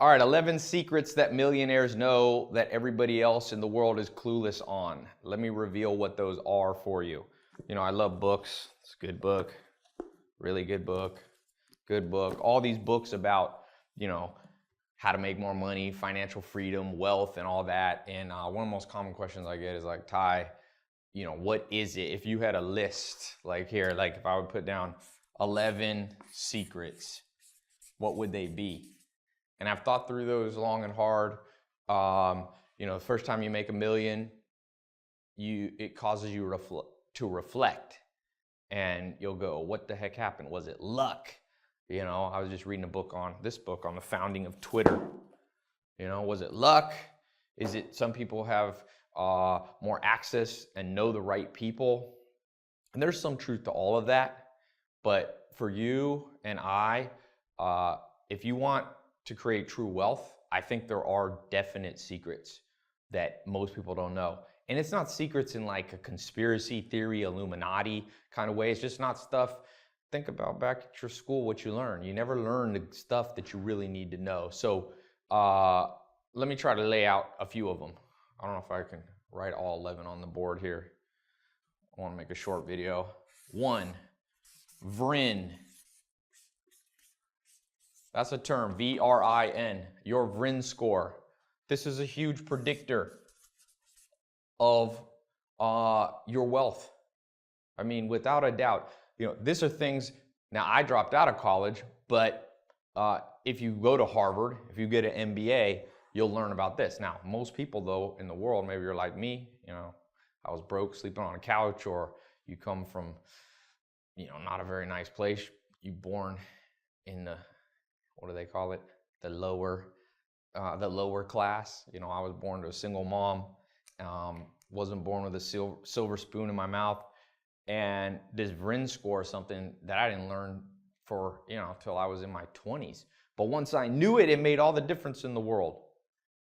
All right, 11 secrets that millionaires know that everybody else in the world is clueless on. Let me reveal what those are for you. You know, I love books. It's a good book, really good book, good book. All these books about, you know, how to make more money, financial freedom, wealth, and all that. And one of the most common questions I get is like, Ty, you know, what is it? If you had a list, like here, like if I would put down 11 secrets, what would they be? And I've thought through those long and hard. You know, the first time you make $1 million, it causes you to reflect, and you'll go, "What the heck happened? Was it luck?" You know, I was just reading this book on the founding of Twitter. You know, was it luck? Is it some people have more access and know the right people? And there's some truth to all of that. But for you and I, if you want to create true wealth, I think there are definite secrets that most people don't know. And it's not secrets in like a conspiracy theory, Illuminati kind of way. It's just not stuff. Think about back at your school, what you learn. You never learn the stuff that you really need to know. So let me try to lay out a few of them. I don't know if I can write all 11 on the board here. I want to make a short video. 1, VRIN. That's a term, VRIN, your VRIN score. This is a huge predictor of your wealth. I mean, without a doubt, you know, these are things, now I dropped out of college, but if you go to Harvard, if you get an MBA, you'll learn about this. Now, most people though in the world, maybe you're like me, you know, I was broke, sleeping on a couch, or you come from, you know, not a very nice place. You born in the, what do they call it? The lower class. You know, I was born to a single mom. Wasn't born with a silver spoon in my mouth. And this VRIN score is something that I didn't learn for, you know, till I was in my 20s. But once I knew it, it made all the difference in the world.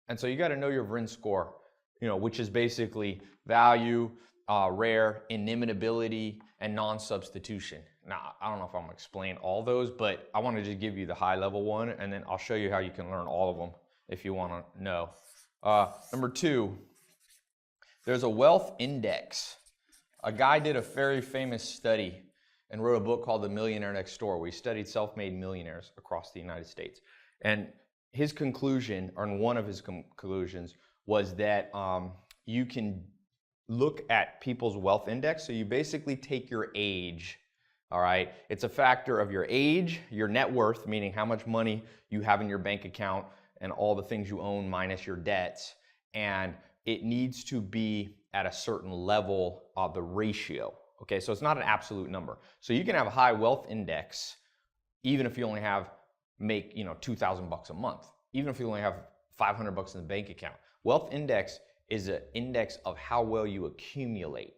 And so you got to know your VRIN score, you know, which is basically value, rare, inimitability, and non-substitution. Now, I don't know if I'm going to explain all those, but I want to just give you the high-level one, and then I'll show you how you can learn all of them if you want to know. Number 2, there's a wealth index. A guy did a very famous study and wrote a book called The Millionaire Next Door, where he studied self-made millionaires across the United States. And his conclusion, or one of his conclusions, was that you can look at people's wealth index. So you basically take your age, all right? It's a factor of your age, your net worth, meaning how much money you have in your bank account and all the things you own minus your debts. And it needs to be at a certain level of the ratio. Okay, so it's not an absolute number. So you can have a high wealth index even if you only make, you know, $2,000 a month, even if you only have $500 in the bank account. Wealth index is an index of how well you accumulate.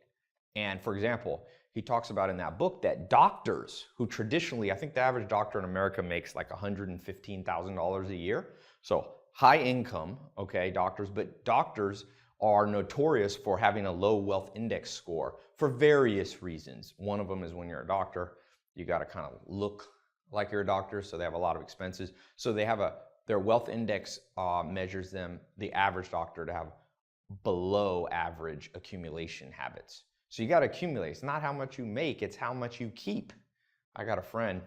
And for example, he talks about in that book that doctors who traditionally, I think the average doctor in America makes like $115,000 a year. So high income, okay, doctors, but doctors are notorious for having a low wealth index score for various reasons. One of them is when you're a doctor, you got to kind of look like you're a doctor, so they have a lot of expenses. So they have their wealth index measures them, the average doctor, to have below average accumulation habits. So you got to accumulate. It's not how much you make, it's how much you keep. I got a friend,